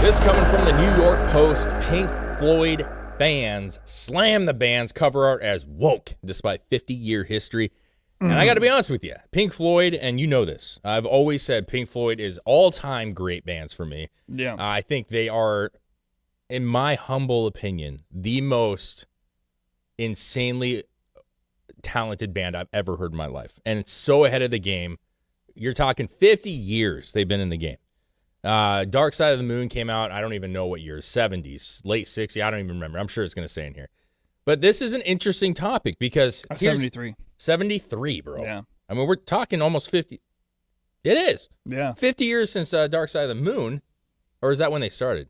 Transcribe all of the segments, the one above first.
This coming from the New York Post. Pink Floyd fans slam the band's cover art as woke despite 50-year history. And I got to be honest with you, Pink Floyd, and you know this, I've always said Pink Floyd is all-time great bands for me. Yeah. I think they are, in my humble opinion, the most insanely talented band I've ever heard in my life. And it's so ahead of the game. You're talking 50 years they've been in the game. Dark Side of the Moon came out, I don't even know what year, 70s, late 60s, I don't even remember. I'm sure it's going to say in here. But this is an interesting topic because 73. 73, bro. Yeah. I mean, we're talking almost 50. It is. Yeah. 50 years since Dark Side of the Moon. Or is that when they started?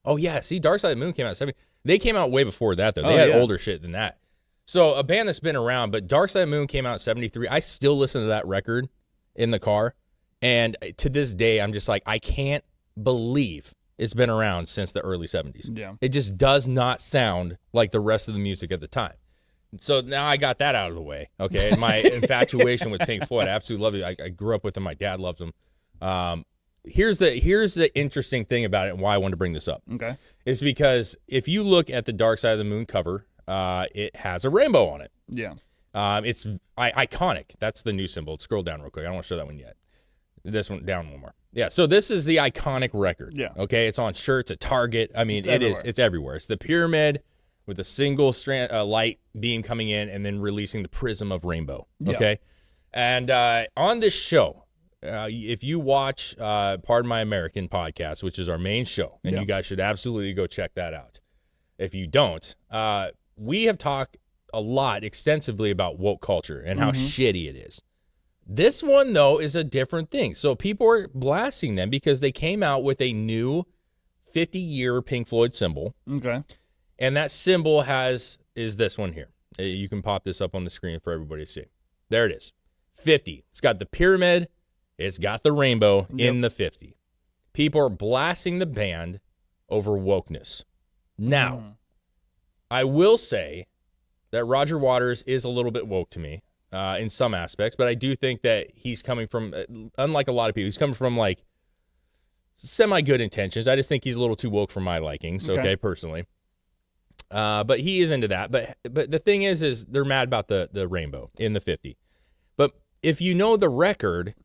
Oh, yeah. See, Dark Side of the Moon came out in 70. They came out way before that, though. They had older shit than that. So a band that's been around, but Dark Side of the Moon came out in 73. I still listen to that record in the car. And to this day, I'm just like, I can't believe it's been around since the early 70s. Yeah. It just does not sound like the rest of the music at the time. So now I got that out of the way, okay? And my infatuation with Pink Floyd, I absolutely love it. I grew up with them. My dad loves them. Here's the interesting thing about it and why I wanted to bring this up. Okay. Is because if you look at the Dark Side of the Moon cover, it has a rainbow on it. Yeah. It's iconic. That's the new symbol. Scroll down real quick. I don't want to show that one yet. This one down one more. Yeah, so this is the iconic record. Yeah. Okay, it's on shirts at Target. I mean, it's everywhere. It's the pyramid with a single strand light beam coming in and then releasing the prism of rainbow. Okay? And on this show, if you watch Pardon My American podcast, which is our main show, and you guys should absolutely go check that out. If you don't, we have talked a lot extensively about woke culture and how shitty it is. This one, though, is a different thing. So people are blasting them because they came out with a new 50-year Pink Floyd symbol. Okay. And that symbol is this one here. You can pop this up on the screen for everybody to see. There it is. 50. It's got the pyramid. It's got the rainbow in the 50. People are blasting the band over wokeness. Now, I will say that Roger Waters is a little bit woke to me. In some aspects, but I do think that he's coming from, unlike a lot of people, he's coming from like semi-good intentions. I just think he's a little too woke for my likings, okay personally. But he is into that. But the thing is they're mad about the rainbow in the 50. But if you know the record,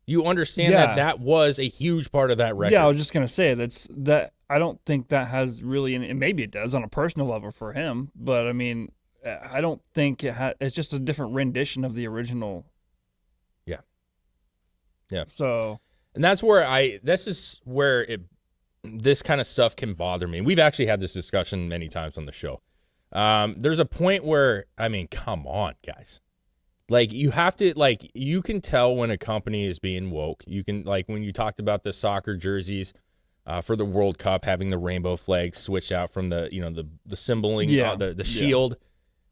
you understand that was a huge part of that record. Yeah, I was just gonna say that. I don't think that has really, and maybe it does on a personal level for him. But I mean, I don't think it's just a different rendition of the original. Yeah. Yeah. So, and that's where this kind of stuff can bother me. We've actually had this discussion many times on the show. There's a point where, I mean, come on, guys. Like, you have to, like, you can tell when a company is being woke. You can, like, when you talked about the soccer jerseys for the World Cup, having the rainbow flag switched out from the symboling, the shield.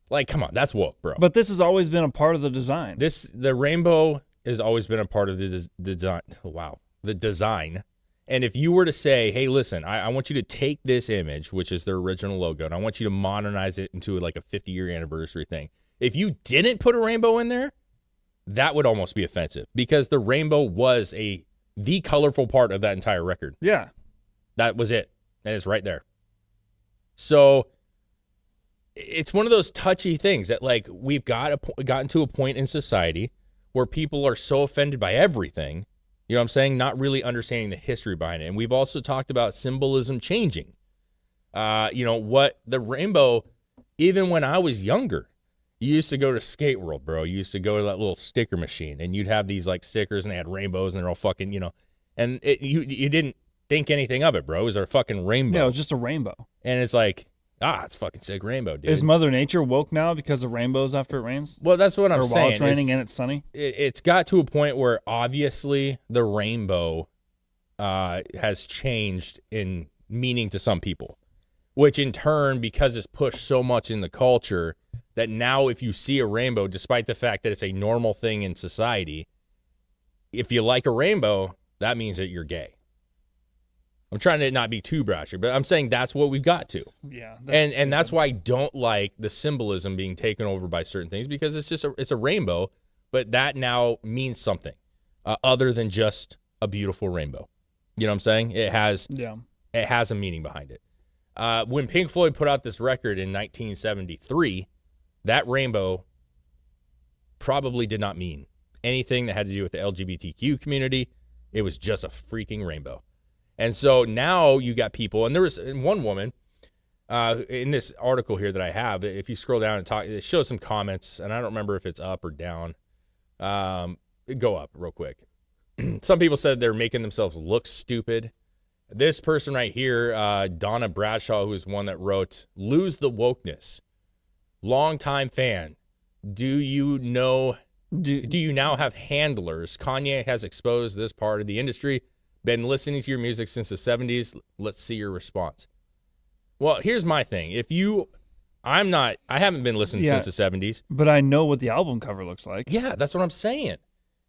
Like, come on, that's woke, bro. But this has always been a part of the design. The rainbow has always been a part of the design. Wow, the design. And if you were to say, hey, listen, I want you to take this image, which is their original logo, and I want you to modernize it into like a 50-year anniversary thing. If you didn't put a rainbow in there, that would almost be offensive because the rainbow was the colorful part of that entire record. Yeah. That was it. And it's right there. So it's one of those touchy things that, like, we've gotten to a point in society where people are so offended by everything, you know what I'm saying, not really understanding the history behind it. And we've also talked about symbolism changing. What the rainbow, even when I was younger, you used to go to Skate World, bro. You used to go to that little sticker machine, and you'd have these, like, stickers, and they had rainbows, and they're all fucking, and you didn't think anything of it, bro. It was a fucking rainbow. Yeah, it was just a rainbow. And it's like, it's fucking sick rainbow, dude. Is Mother Nature woke now because of rainbows after it rains? Well, that's what I'm saying. While it's raining and it's sunny? It's got to a point where obviously the rainbow has changed in meaning to some people, which in turn, because it's pushed so much in the culture, that now if you see a rainbow, despite the fact that it's a normal thing in society, if you like a rainbow, that means that you're gay. I'm trying to not be too brashy, but I'm saying that's what we've got to. Yeah. And that's why I don't like the symbolism being taken over by certain things, because it's just it's a rainbow, but that now means something other than just a beautiful rainbow. You know what I'm saying? It has It has a meaning behind it. When Pink Floyd put out this record in 1973, that rainbow probably did not mean anything that had to do with the LGBTQ community. It was just a freaking rainbow. And so now you got people, and there was one woman in this article here that I have, if you scroll down and talk, it shows some comments, and I don't remember if it's up or down. Go up real quick. Some people said they're making themselves look stupid. This person right here, Donna Bradshaw, who's one that wrote, "Lose the wokeness. Longtime fan. Do you now have handlers? Kanye has exposed this part of the industry. Been listening to your music since the 70s. Let's see your response." Well, here's my thing. I haven't been listening since the 70s. But I know what the album cover looks like. Yeah, that's what I'm saying.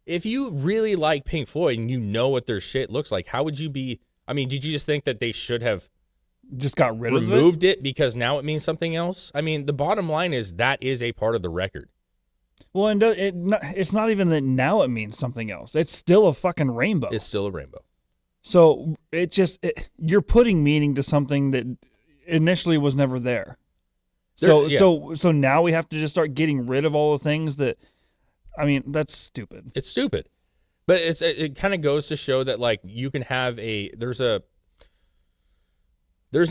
If you really like Pink Floyd and you know what their shit looks like, how would you be? I mean, did you just think that they should have just got rid of it? Removed it because now it means something else? I mean, the bottom line is that is a part of the record. Well, and it's not even that now it means something else. It's still a fucking rainbow. It's still a rainbow. So you're putting meaning to something that initially was never there. So now we have to just start getting rid of all the things that, I mean, that's stupid. It's stupid. But it kind of goes to show that, like, you can have there's an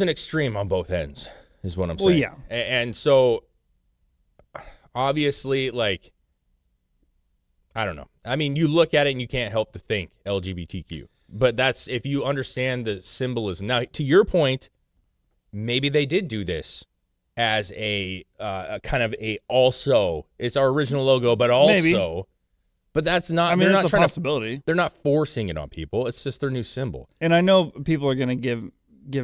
extreme on both ends, is what I'm saying. Well, yeah. And so, obviously, like, I don't know. I mean, you look at it and you can't help to think LGBTQ. But that's if you understand the symbolism. Now, to your point, maybe they did do this as a kind of also. It's our original logo, but also. Maybe. But that's not. I mean, they're it's not a possibility. they're not forcing it on people. It's just their new symbol. And I know people are gonna give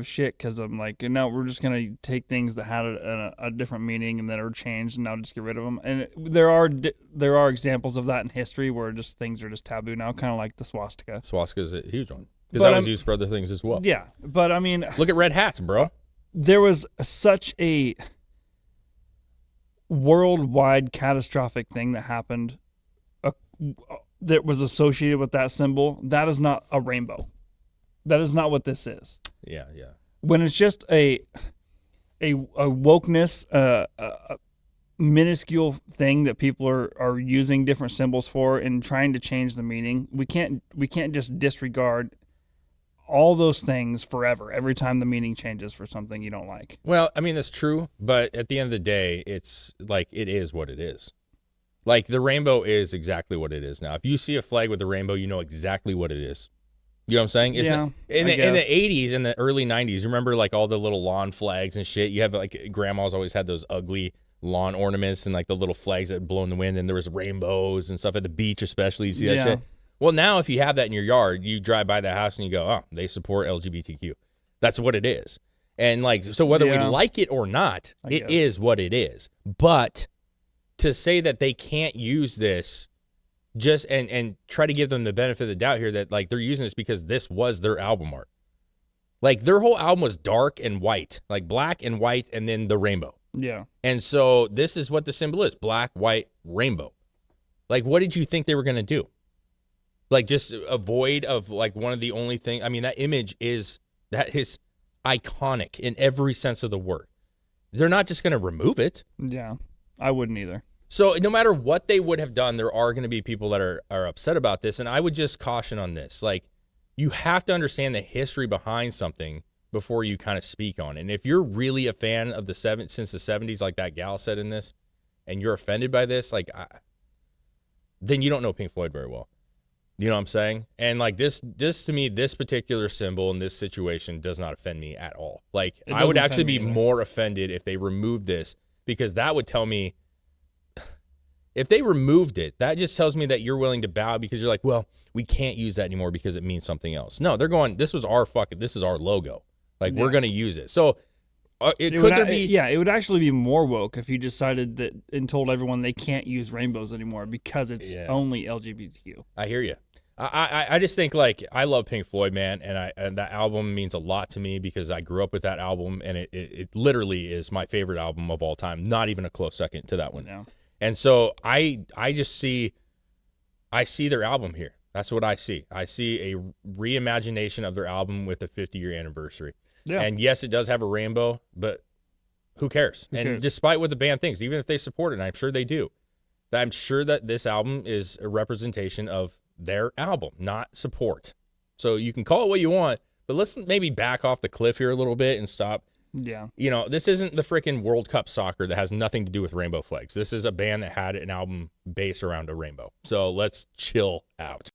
shit because I'm like, no, we're just gonna take things that had a different meaning and that are changed, and now just get rid of them. And there are examples of that in history where just things are just taboo now, kind of like the swastika. Swastika is a huge one because that was used for other things as well. Yeah, but I mean, look at red hats, bro. There was such a worldwide catastrophic thing that happened that was associated with that symbol. That is not a rainbow. That is not what this is. Yeah. When it's just a wokeness, a minuscule thing that people are using different symbols for and trying to change the meaning, we can't just disregard all those things forever every time the meaning changes for something you don't like. Well, I mean, that's true, but at the end of the day, it's like it is what it is. Like, the rainbow is exactly what it is now. If you see a flag with a rainbow, you know exactly what it is. You know what I'm saying? In the 80s and the early 90s, remember, like, all the little lawn flags and shit? You have, like, grandmas always had those ugly lawn ornaments and, like, the little flags that blow in the wind, and there was rainbows and stuff at the beach especially. You see that shit? Well, now if you have that in your yard, you drive by the house and you go, oh, they support LGBTQ. That's what it is. And, like, so whether we like it or not, it is what it is. But to say that they can't use this just and try to give them the benefit of the doubt here that, like, they're using this because this was their album art. Like, their whole album was dark and white, like black and white, and then the rainbow. Yeah. And so this is what the symbol is: black, white, rainbow. Like, what did you think they were going to do? Like, just avoid of, like, one of the only thing. I mean, that image is iconic in every sense of the word. They're not just going to remove it. Yeah, I wouldn't either. So no matter what they would have done, there are going to be people that are upset about this. And I would just caution on this. Like, you have to understand the history behind something before you kind of speak on it. And if you're really a fan of since the 70s, like that gal said in this, and you're offended by this, like, then you don't know Pink Floyd very well. You know what I'm saying? And, like, this to me, this particular symbol in this situation does not offend me at all. Like, I would actually be more offended if they removed this, because that would tell me, if they removed it, that just tells me that you're willing to bow because you're like, well, we can't use that anymore because it means something else. No, they're going, this is our logo. Like, we're going to use it. So it would actually be more woke if you decided that and told everyone they can't use rainbows anymore because it's only LGBTQ. I hear you. I just think, like, I love Pink Floyd, man, and that album means a lot to me because I grew up with that album, and it literally is my favorite album of all time. Not even a close second to that one. Yeah. And so I see their album here. That's what I see. I see a reimagination of their album with the 50-year anniversary. Yeah. And yes, it does have a rainbow, but who cares? And despite what the band thinks, even if they support it, and I'm sure they do, I'm sure that this album is a representation of their album, not support. So you can call it what you want, but let's maybe back off the cliff here a little bit and stop. Yeah. You know, this isn't the freaking World Cup soccer that has nothing to do with rainbow flags. This is a band that had an album based around a rainbow. So let's chill out.